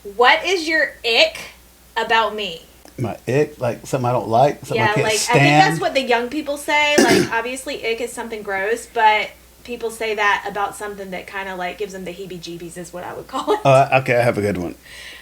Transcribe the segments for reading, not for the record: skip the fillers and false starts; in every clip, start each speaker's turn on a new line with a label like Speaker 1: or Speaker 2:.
Speaker 1: What is your ick about me?
Speaker 2: My ick? Like something I don't like? Something I can't stand?
Speaker 1: I think that's what the young people say. Like, obviously, ick is something gross, but people say that about something that kind of like gives them the heebie-jeebies is what I would call it.
Speaker 2: Okay, I have a good one.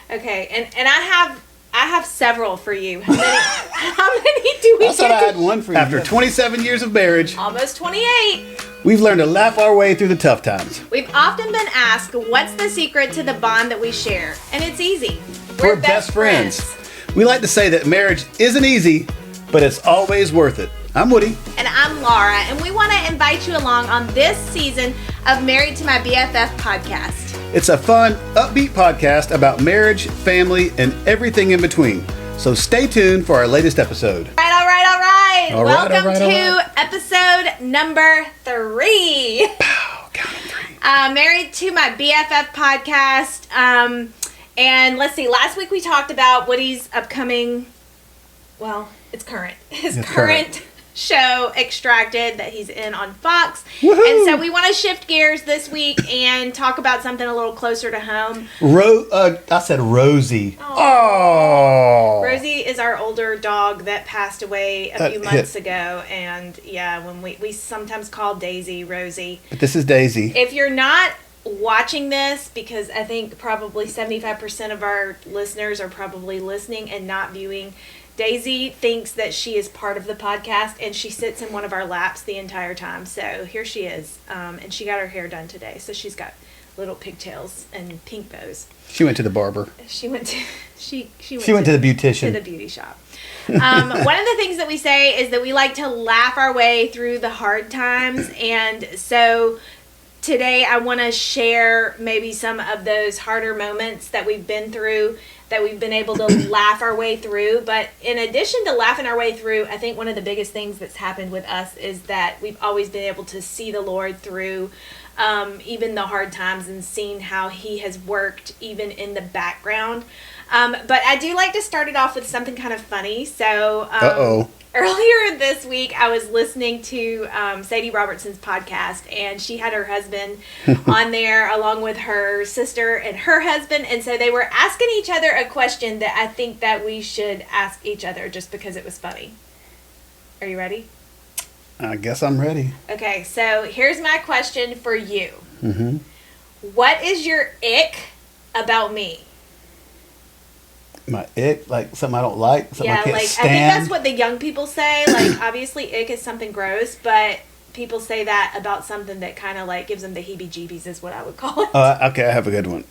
Speaker 1: Okay, and I have several for you. How many do we
Speaker 2: I thought I had one for you. After 27 years of marriage,
Speaker 1: almost 28,
Speaker 2: we've learned to laugh our way through the tough times.
Speaker 1: we've often been asked, what's the secret to the bond that we share? And it's easy.
Speaker 2: We're best friends. We like to say that marriage isn't easy, but it's always worth it. I'm Woody.
Speaker 1: And I'm Laura, and we want to invite you along on this season of Married to My BFF podcast.
Speaker 2: It's a fun, upbeat podcast about marriage, family, and everything in between. So stay tuned for our latest episode.
Speaker 1: All right. Welcome to episode number 3.
Speaker 2: Pow, count on 3.
Speaker 1: Married to My BFF podcast. And let's see, last week we talked about Woody's upcoming, well, it's current. His current show, Extracted, that he's in on Fox.
Speaker 2: Woohoo!
Speaker 1: And so we want to shift gears this week and talk about something a little closer to home.
Speaker 2: I said Rosie. Oh.
Speaker 1: Rosie is our older dog that passed away a few months ago. And yeah, when we sometimes call Daisy Rosie.
Speaker 2: But this is Daisy.
Speaker 1: If you're not watching this, because I think probably 75% of our listeners are probably listening and not viewing, Daisy thinks that she is part of the podcast, and she sits in one of our laps the entire time. So here she is, and she got her hair done today. So she's got little pigtails and pink bows.
Speaker 2: She went to the barber.
Speaker 1: She went to
Speaker 2: the beautician.
Speaker 1: To the beauty shop. One of the things that we say is that we like to laugh our way through the hard times, and so today I want to share maybe some of those harder moments that we've been through, that we've been able to laugh our way through. But in addition to laughing our way through, I think one of the biggest things that's happened with us is that we've always been able to see the Lord through even the hard times, and seeing how he has worked even in the background. But I do like to start it off with something kind of funny. So earlier this week, I was listening to Sadie Robertson's podcast, and she had her husband on there along with her sister and her husband. And so they were asking each other a question that I think that we should ask each other just because it was funny. Are you ready?
Speaker 2: I guess I'm ready.
Speaker 1: Okay, so here's my question for you.
Speaker 2: Mm-hmm.
Speaker 1: What is your ick about me?
Speaker 2: My ick? Like something I don't like? Something I can't stand?
Speaker 1: I think that's what the young people say. Like, obviously, ick is something gross, but people say that about something that kind of like gives them the heebie-jeebies is what I would call it.
Speaker 2: Okay, I have a good one.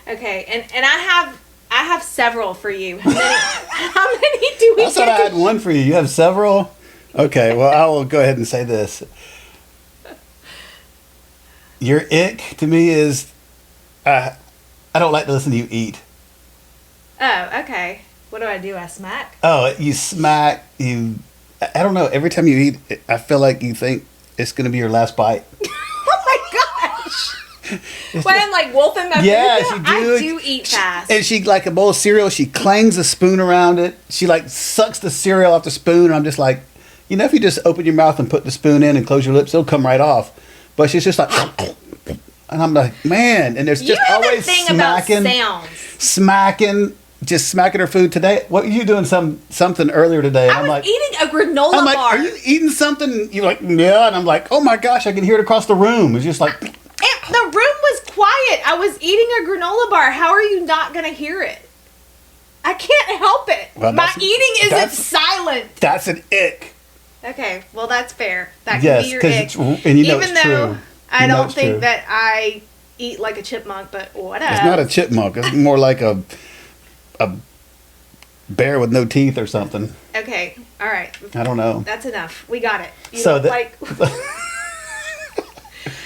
Speaker 1: Okay, and I have several for you. How many do we
Speaker 2: I thought I had one for you. You have several? Okay, well, I will go ahead and say this. Your ick to me is I don't like to listen to you eat.
Speaker 1: Oh, okay. What do? I smack?
Speaker 2: Oh, you smack. I don't know. Every time you eat, I feel like you think it's going to be your last bite.
Speaker 1: Oh my gosh. When I'm like wolfing my food, I do eat fast.
Speaker 2: And she, like a bowl of cereal, she clangs a spoon around it. She like sucks the cereal off the spoon. And I'm just like, if you just open your mouth and put the spoon in and close your lips, it'll come right off. But she's just like, and I'm like, man. And there's just always smacking her food today. What were you doing? Something earlier today? And
Speaker 1: I was eating a granola bar.
Speaker 2: I'm like, are you eating something? You're like, yeah. And I'm like, oh my gosh, I can hear it across the room. It's just like,
Speaker 1: and the room was quiet. I was eating a granola bar. How are you not going to hear it? I can't help it. Well, my eating isn't silent.
Speaker 2: That's an ick.
Speaker 1: Okay, well that's fair. That can be your ick.
Speaker 2: And
Speaker 1: even though
Speaker 2: true.
Speaker 1: I don't think that I eat like a chipmunk, but whatever.
Speaker 2: It's not a chipmunk. It's more like a bear with no teeth or something.
Speaker 1: Okay, all right.
Speaker 2: I don't know.
Speaker 1: That's enough. We got it.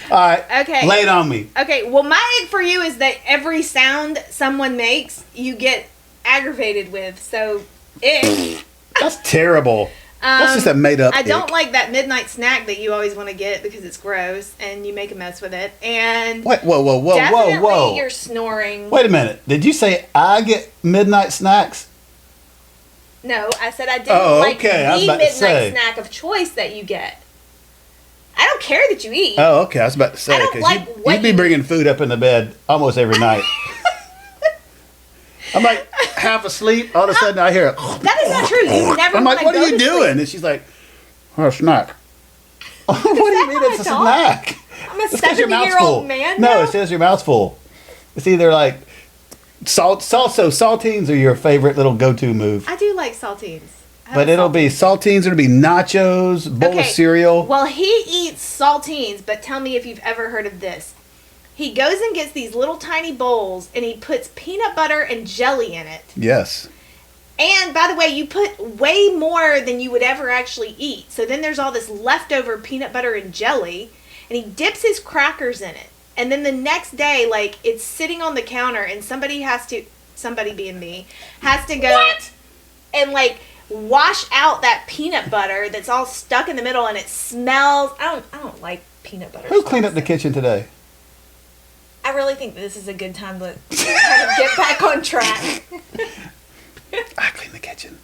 Speaker 2: All right. Okay. Lay it on me.
Speaker 1: Okay. Well, my ick for you is that every sound someone makes, you get aggravated with. So, ick.
Speaker 2: That's terrible. That's just a made-up
Speaker 1: I don't like that midnight snack that you always want to get because it's gross and you make a mess with it. And
Speaker 2: whoa.
Speaker 1: You're snoring.
Speaker 2: Wait a minute. Did you say I get midnight snacks?
Speaker 1: No, I said I didn't like the midnight snack of choice that you get. I don't care that you eat.
Speaker 2: Oh, okay. I was about to say, because you'd be bringing food up in the bed almost every night. I'm like half asleep. All of a sudden, I hear it.
Speaker 1: That is not true. You never.
Speaker 2: I'm like,
Speaker 1: wanna
Speaker 2: what are
Speaker 1: go
Speaker 2: you
Speaker 1: to
Speaker 2: doing?
Speaker 1: sleep.
Speaker 2: And she's like, oh, a snack. What do you mean it's a snack?
Speaker 1: I'm a
Speaker 2: It's 'cause your mouth's
Speaker 1: 70-year-old
Speaker 2: full.
Speaker 1: man.
Speaker 2: No,
Speaker 1: now?
Speaker 2: it says your mouth's full. It's either like saltines are your favorite little go-to move.
Speaker 1: I do like saltines. I have
Speaker 2: But
Speaker 1: a
Speaker 2: it'll be saltines, it'll be nachos, bowl of cereal.
Speaker 1: Well, he eats saltines, but tell me if you've ever heard of this. He goes and gets these little tiny bowls, and he puts peanut butter and jelly in it.
Speaker 2: Yes.
Speaker 1: And, by the way, you put way more than you would ever actually eat. So then there's all this leftover peanut butter and jelly, and he dips his crackers in it. And then the next day, like, it's sitting on the counter, and somebody being me, has to go and, like, wash out that peanut butter that's all stuck in the middle, and it smells. I don't like peanut butter.
Speaker 2: Who cleaned up the kitchen today?
Speaker 1: I really think this is a good time to kind of get back on track.
Speaker 2: I clean the kitchen.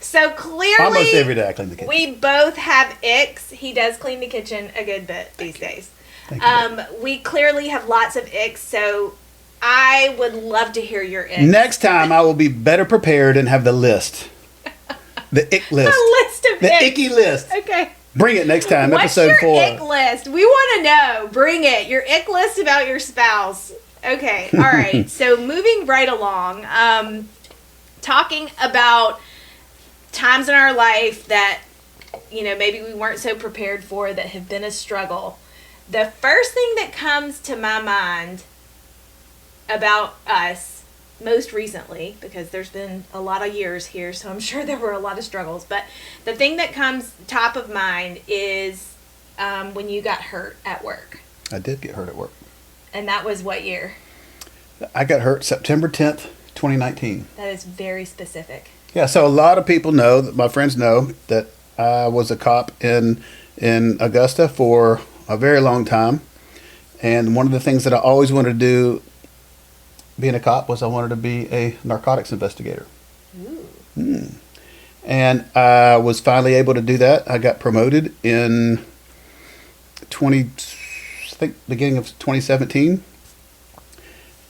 Speaker 1: So clearly,
Speaker 2: Almost every day I clean the kitchen.
Speaker 1: we both have icks. He does clean the kitchen a good bit these days.
Speaker 2: Thank you.
Speaker 1: We clearly have lots of icks, so I would love to hear your icks.
Speaker 2: Next time I will be better prepared and have the list. The ick list.
Speaker 1: A list of
Speaker 2: The
Speaker 1: icks.
Speaker 2: icky list.
Speaker 1: Okay.
Speaker 2: Bring it next time,
Speaker 1: What's
Speaker 2: episode
Speaker 1: your
Speaker 2: 4.
Speaker 1: ick list? We want to know. Bring it. Your ick list about your spouse. Okay. All right. So moving right along, talking about times in our life that, maybe we weren't so prepared for, that have been a struggle. The first thing that comes to my mind about us most recently, because there's been a lot of years here, so I'm sure there were a lot of struggles, but the thing that comes top of mind is when you got hurt at work.
Speaker 2: I did get hurt at work.
Speaker 1: And that was what year?
Speaker 2: I got hurt September 10th, 2019.
Speaker 1: That is very specific.
Speaker 2: Yeah, so a lot of people know, my friends know, that I was a cop in Augusta for a very long time. And one of the things that I always wanted to do being a cop was I wanted to be a narcotics investigator.
Speaker 1: Ooh.
Speaker 2: And I was finally able to do that. I got promoted in beginning of 2017.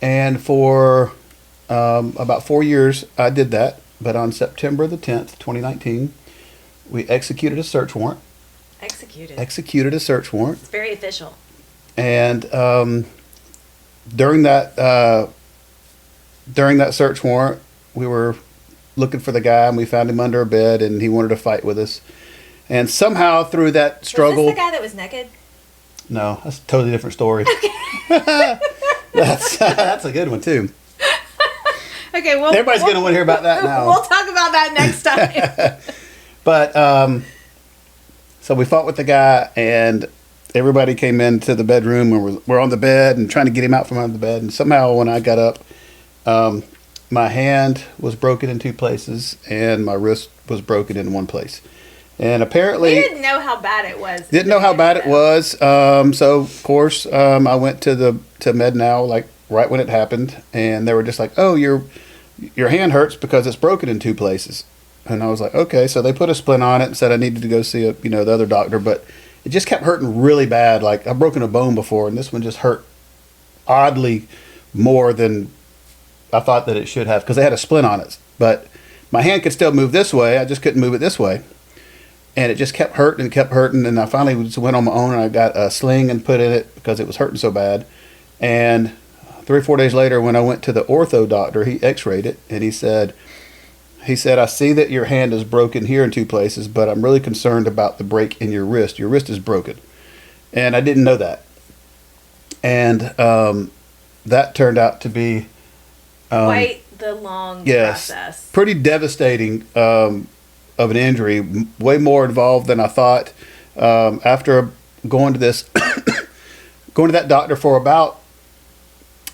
Speaker 2: And for about 4 years, I did that. But on September the 10th, 2019, we executed a search warrant. Executed a search warrant.
Speaker 1: It's very official.
Speaker 2: And during that search warrant, we were looking for the guy, and we found him under a bed, and he wanted to fight with us. And somehow through that struggle...
Speaker 1: Was this the guy that was naked?
Speaker 2: No, that's a totally different story. That's a good one, too.
Speaker 1: Okay, well...
Speaker 2: Everybody's going to want to hear about that now.
Speaker 1: We'll talk about that next time.
Speaker 2: But, so we fought with the guy, and everybody came into the bedroom, and we're on the bed and trying to get him out from under the bed. And somehow when I got up, my hand was broken in 2 places, and my wrist was broken in 1 place. And apparently...
Speaker 1: We didn't know how bad it was.
Speaker 2: Didn't know how bad it was. So, of course, I went to MedNow, like, right when it happened. And they were just like, oh, your hand hurts because it's broken in 2 places. And I was like, okay. So they put a splint on it and said I needed to go see the other doctor. But it just kept hurting really bad. Like, I've broken a bone before, and this one just hurt oddly more than I thought that it should have, because they had a splint on it. But my hand could still move this way. I just couldn't move it this way. And it just kept hurting and kept hurting. And I finally just went on my own, and I got a sling and put in it because it was hurting so bad. And 3 or 4 days later, when I went to the ortho doctor, he x-rayed it, and he said, I see that your hand is broken here in 2 places, but I'm really concerned about the break in your wrist. Your wrist is broken. And I didn't know that. And that turned out to be...
Speaker 1: quite the long process.
Speaker 2: Pretty devastating of an injury. Way more involved than I thought. After going to that doctor for about,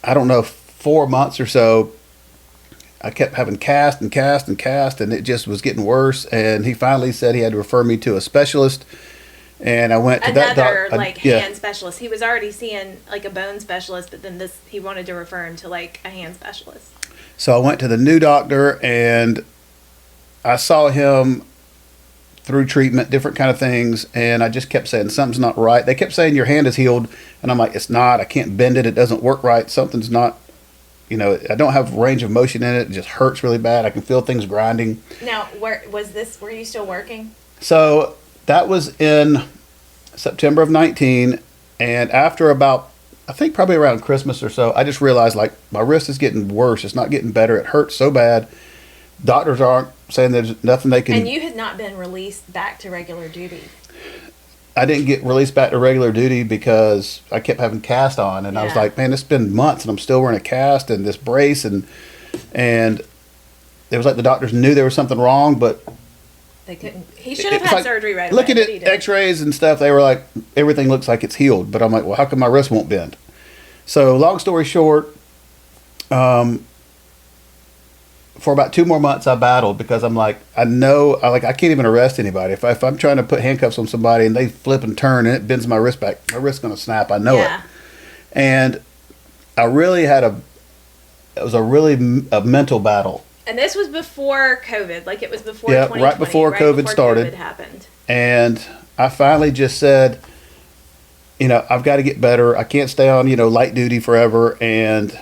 Speaker 2: 4 months or so, I kept having cast, and it just was getting worse. And he finally said he had to refer me to a specialist. And I went to that doctor.
Speaker 1: Hand specialist. He was already seeing like a bone specialist, but then he wanted to refer him to like a hand specialist.
Speaker 2: So I went to the new doctor, and I saw him through treatment, different kind of things, and I just kept saying, something's not right. They kept saying, your hand is healed, and I'm like, it's not. I can't bend it. It doesn't work right. Something's not I don't have range of motion in it. It just hurts really bad. I can feel things grinding.
Speaker 1: Now, where was this? Were you still working?
Speaker 2: So that was in September of 19. And after about, I think probably around Christmas or so, I just realized like my wrist is getting worse. It's not getting better. It hurts so bad. Doctors aren't saying there's nothing they can.
Speaker 1: And you had not been released back to regular duty.
Speaker 2: I didn't get released back to regular duty because I kept having cast on, and I was like, man, it's been months, and I'm still wearing a cast and this brace, and it was like the doctors knew there was something wrong, but
Speaker 1: they couldn't. He should have had surgery right away.
Speaker 2: Looking at X-rays and stuff, they were like, everything looks like it's healed, but I'm like, well, how come my wrist won't bend? So, long story short, for about 2 more months, I battled because I'm like, I can't even arrest anybody. If I'm trying to put handcuffs on somebody and they flip and turn and it bends my wrist back, my wrist's going to snap. I know it. And I really it was a mental battle.
Speaker 1: And this was before COVID. Like it was before
Speaker 2: 2020. Right before COVID started.
Speaker 1: COVID happened.
Speaker 2: And I finally just said, I've got to get better. I can't stay on, light duty forever. And,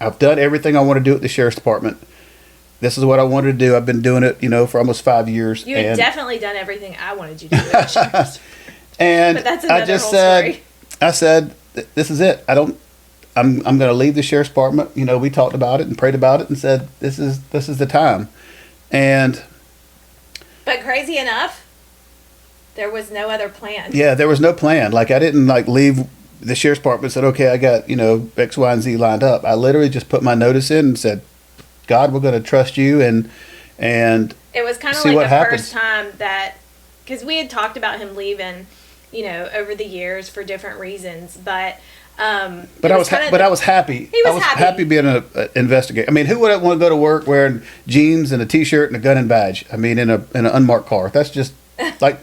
Speaker 2: I've done everything I want to do at the sheriff's department. This is what I wanted to do. I've been doing it, for almost 5 years.
Speaker 1: You've definitely done everything I wanted you to do at the sheriff's
Speaker 2: And
Speaker 1: but that's another whole
Speaker 2: story.
Speaker 1: Story.
Speaker 2: I said, this is it. I'm going to leave the sheriff's department. We talked about it and prayed about it and said, this is the time.
Speaker 1: But crazy enough, there was no other plan.
Speaker 2: Yeah, there was no plan. Like I didn't leave the sheriff's department and said, okay, I got, X, Y, and Z lined up. I literally just put my notice in and said, God, we're going to trust you and
Speaker 1: it was kind of like the first time that, because we had talked about him leaving, over the years for different reasons, but I was happy.
Speaker 2: I was happy being an investigator. I mean, who wouldn't want to go to work wearing jeans and a t-shirt and a gun and badge? I mean, in an unmarked car. That's just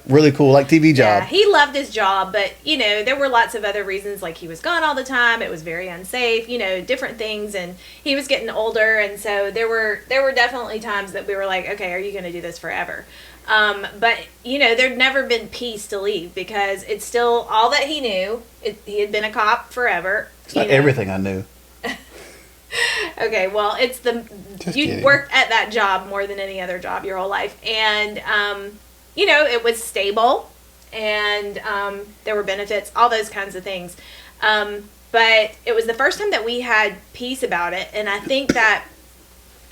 Speaker 2: really cool, like TV job.
Speaker 1: Yeah, he loved his job, but there were lots of other reasons, like he was gone all the time. It was very unsafe, different things, and he was getting older, and so there were definitely times that we were like, okay, are you going to do this forever? But there'd never been peace to leave because it's still all that he knew. He had been a cop forever.
Speaker 2: It's not everything I knew.
Speaker 1: Okay, well, you worked at that job more than any other job your whole life, and it was stable, and there were benefits, all those kinds of things. But it was the first time that we had peace about it, and I think that,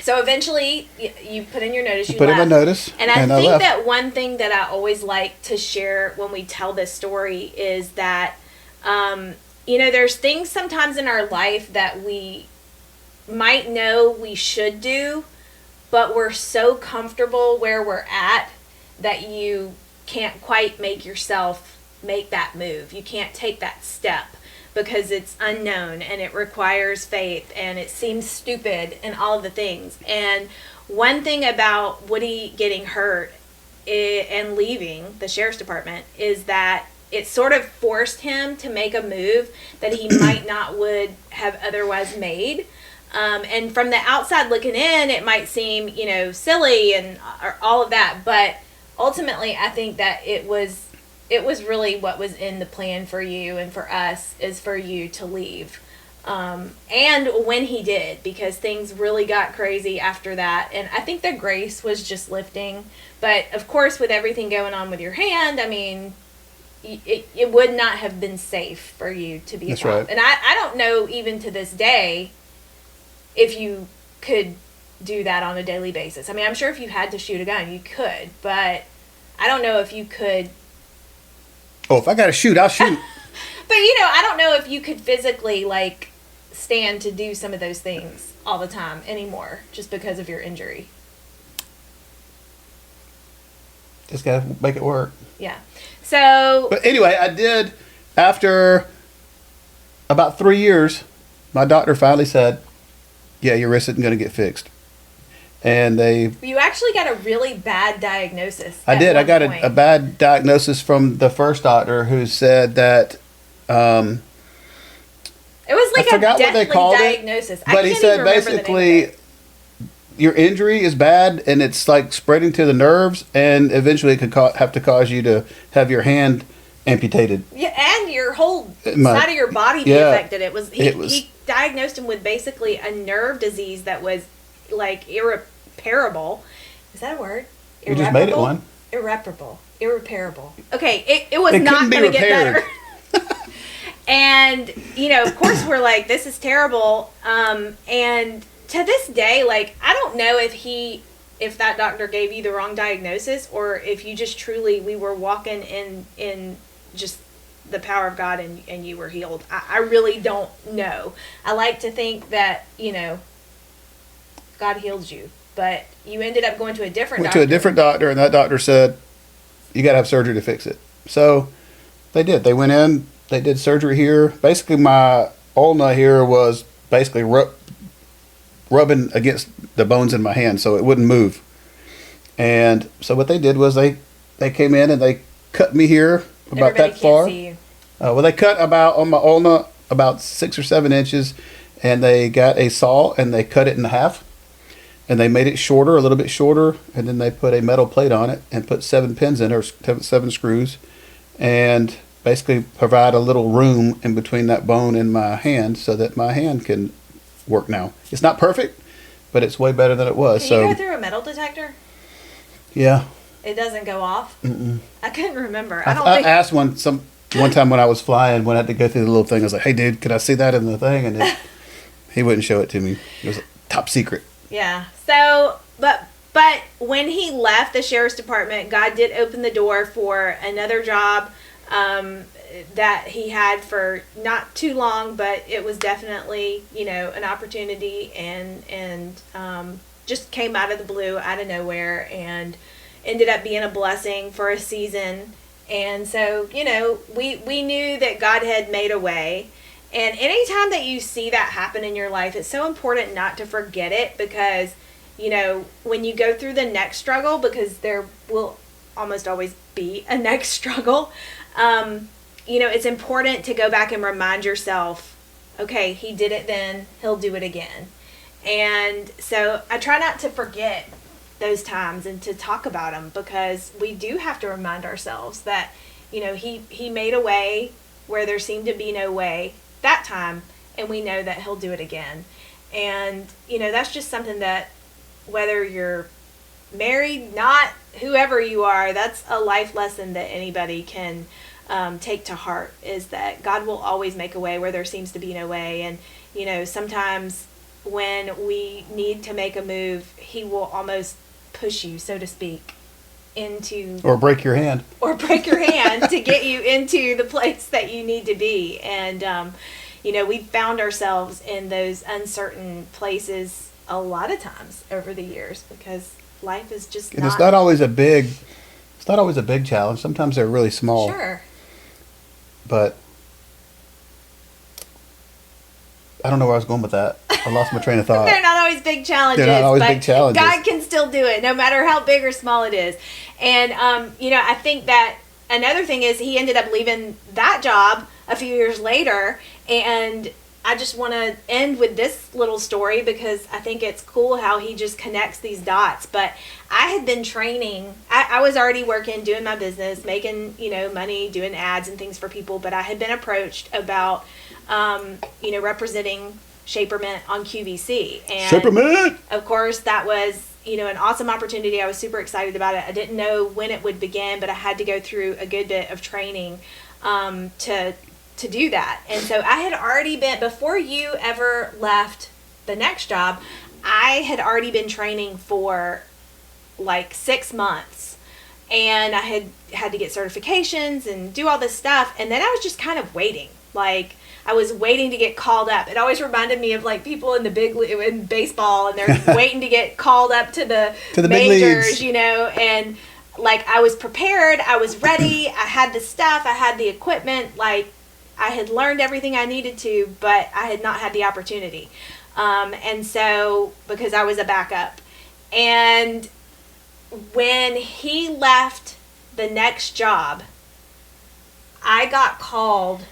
Speaker 1: so eventually you put in your notice,
Speaker 2: put in my notice,
Speaker 1: and I think that one thing that I always like to share when we tell this story is that, there's things sometimes in our life that we might know we should do, but we're so comfortable where we're at that you can't quite make yourself make that move. You can't take that step because it's unknown and it requires faith and it seems stupid and all of the things. And one thing about Woody getting hurt and leaving the sheriff's department is that it sort of forced him to make a move that he might not would have otherwise made. And from the outside looking in, it might seem, silly and all of that, but ultimately, I think that it was really what was in the plan for you and for us is for you to leave. And when he did, because things really got crazy after that. And I think the grace was just lifting. But, of course, with everything going on with your hand, I mean, it would not have been safe for you to be a cop. Right. And I don't know, even to this day, if you could do that on a daily basis. I mean, I'm sure if you had to shoot a gun, you could, but I don't know if you could.
Speaker 2: Oh, if I got to shoot, I'll shoot.
Speaker 1: But, I don't know if you could physically, stand to do some of those things all the time anymore, just because of your injury.
Speaker 2: Just got to make it work.
Speaker 1: Yeah. So.
Speaker 2: But anyway, I did, after about 3 years, my doctor finally said, yeah, your wrist isn't going to get fixed. And
Speaker 1: you actually got a really bad diagnosis.
Speaker 2: I did. I got a bad diagnosis from the first doctor who said that
Speaker 1: it was like a deathly diagnosis.
Speaker 2: But he said basically your injury is bad and it's spreading to the nerves, and eventually it could have to cause you to have your hand amputated.
Speaker 1: Yeah, and your whole
Speaker 2: My-
Speaker 1: side of your body be
Speaker 2: yeah,
Speaker 1: affected.
Speaker 2: it was-
Speaker 1: He diagnosed him with basically a nerve disease that was like irreparable. Is that a word?
Speaker 2: You just made it one.
Speaker 1: Irreparable. Okay, it was
Speaker 2: It
Speaker 1: not
Speaker 2: couldn't be
Speaker 1: going to get
Speaker 2: repaired.
Speaker 1: better. And, you know, of course we're like, this is terrible. And to this day, like, I don't know if that doctor gave you the wrong diagnosis or if you just truly, we were walking in just the power of God and you were healed. I really don't know. I like to think that, you know, God healed you, but you ended up going to a different
Speaker 2: Went
Speaker 1: doctor.
Speaker 2: to a different doctor, and that doctor said, you got to have surgery to fix it. So they did. They went in, they did surgery here. Basically, my ulna here was basically rubbing against the bones in my hand so it wouldn't move. And so what they did was they came in and they cut me here about
Speaker 1: Everybody
Speaker 2: that far.
Speaker 1: can't see you.
Speaker 2: Well, they cut about on my ulna about 6 or 7 inches, and they got a saw and they cut it in half. And they made it shorter, a little bit shorter, and then they put a metal plate on it and put 7 pins in, or 7 screws, and basically provide a little room in between that bone and my hand so that my hand can work now. It's not perfect, but it's way better than it was.
Speaker 1: Can
Speaker 2: So
Speaker 1: you go through a metal detector?
Speaker 2: yeah,
Speaker 1: It doesn't go off?
Speaker 2: Mm-mm.
Speaker 1: I couldn't remember.
Speaker 2: I asked one time when I was flying, when I had to go through the little thing, I was like, "Hey, dude, could I see that in the thing?" And he wouldn't show it to me. It was top secret.
Speaker 1: Yeah. So, but when he left the sheriff's department, God did open the door for another job that he had for not too long, but it was definitely, you know, an opportunity and just came out of the blue, out of nowhere, and ended up being a blessing for a season. And so, you know, we knew that God had made a way. And anytime that you see that happen in your life, it's so important not to forget it because, you know, when you go through the next struggle, because there will almost always be a next struggle, you know, it's important to go back and remind yourself, okay, he did it then, he'll do it again. And so I try not to forget those times and to talk about them because we do have to remind ourselves that, you know, he made a way where there seemed to be no way that time, and we know that he'll do it again. And, you know, that's just something that whether you're married, not, whoever you are, that's a life lesson that anybody can take to heart, is that God will always make a way where there seems to be no way. And, you know, sometimes when we need to make a move, he will almost push you, so to speak, into
Speaker 2: Or break your hand.
Speaker 1: To get you into the place that you need to be. And you know, we've found ourselves in those uncertain places a lot of times over the years because life is just
Speaker 2: And it's not always a big challenge. Sometimes they're really small.
Speaker 1: Sure.
Speaker 2: But I don't know where I was going with that. I lost my train of thought.
Speaker 1: They're not always big challenges.
Speaker 2: They're not always
Speaker 1: but
Speaker 2: big challenges.
Speaker 1: God can still do it, no matter how big or small it is. And, you know, I think that another thing is he ended up leaving that job a few years later. And I just want to end with this little story because I think it's cool how he just connects these dots. But I had been training. I was already working, doing my business, making, you know, money, doing ads and things for people. But I had been approached about, you know, representing Shaperment on QVC. And
Speaker 2: Shaperment!
Speaker 1: of course, that was, you know, an awesome opportunity. I was super excited about it. I didn't know when it would begin, but I had to go through a good bit of training to do that. And so I had already been, before you ever left the next job, I had already been training for like 6 months. And I had to get certifications and do all this stuff. And then I was just kind of waiting. Like, I was waiting to get called up. It always reminded me of like people in the in baseball, and they're waiting to get called up to the majors, you know. And like, I was prepared, I was ready, I had the stuff, I had the equipment, like I had learned everything I needed to, but I had not had the opportunity. And so, because I was a backup. And when he left the next job, I got called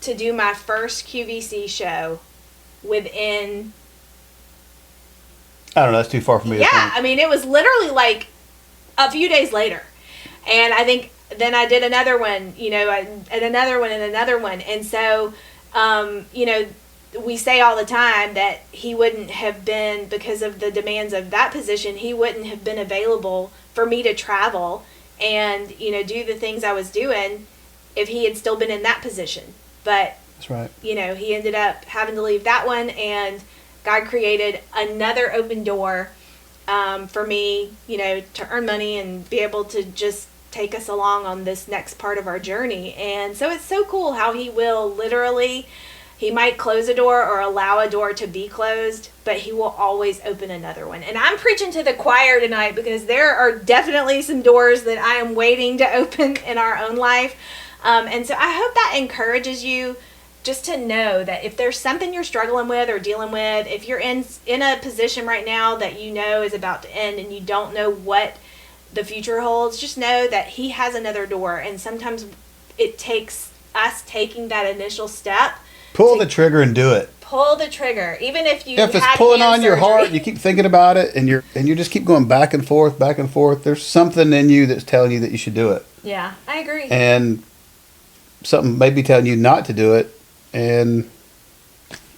Speaker 1: to do my first QVC show within...
Speaker 2: I don't know, that's too far for me to think.
Speaker 1: I mean, it was literally like a few days later. And I think then I did another one, and another one and another one. And so, we say all the time that he wouldn't have been, because of the demands of that position, he wouldn't have been available for me to travel and, do the things I was doing if he had still been in that position. But,
Speaker 2: that's right.
Speaker 1: He ended up having to leave that one, and God created another open door for me, to earn money and be able to just take us along on this next part of our journey. And so it's so cool how he will literally, he might close a door or allow a door to be closed, but he will always open another one. And I'm preaching to the choir tonight, because there are definitely some doors that I am waiting to open in our own life. And so I hope that encourages you just to know that if there's something you're struggling with or dealing with, if you're in a position right now that is about to end and you don't know what the future holds, just know that he has another door. And sometimes it takes us taking that initial step.
Speaker 2: Pull the trigger and do it.
Speaker 1: Pull the trigger, even if you
Speaker 2: if it's
Speaker 1: had
Speaker 2: pulling
Speaker 1: hand
Speaker 2: on your
Speaker 1: surgery.
Speaker 2: heart, you keep thinking about it, and you just keep going back and forth. There's something in you that's telling you that you should do it.
Speaker 1: Yeah, I agree.
Speaker 2: And something may be telling you not to do it, and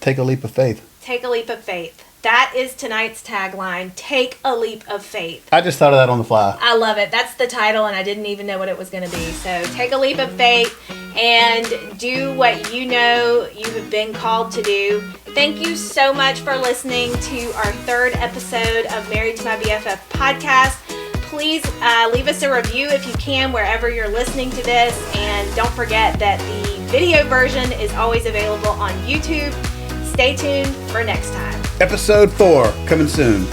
Speaker 2: take a leap of faith.
Speaker 1: Take a leap of faith. That is tonight's tagline. Take a leap of faith.
Speaker 2: I just thought of that on the fly.
Speaker 1: I love it. That's the title, and I didn't even know what it was going to be. So take a leap of faith and do what you know you have been called to do. Thank you so much for listening to our third episode of Married to My BFF podcast. Please leave us a review if you can, wherever you're listening to this. And don't forget that the video version is always available on YouTube. Stay tuned for next time.
Speaker 2: Episode 4 coming soon.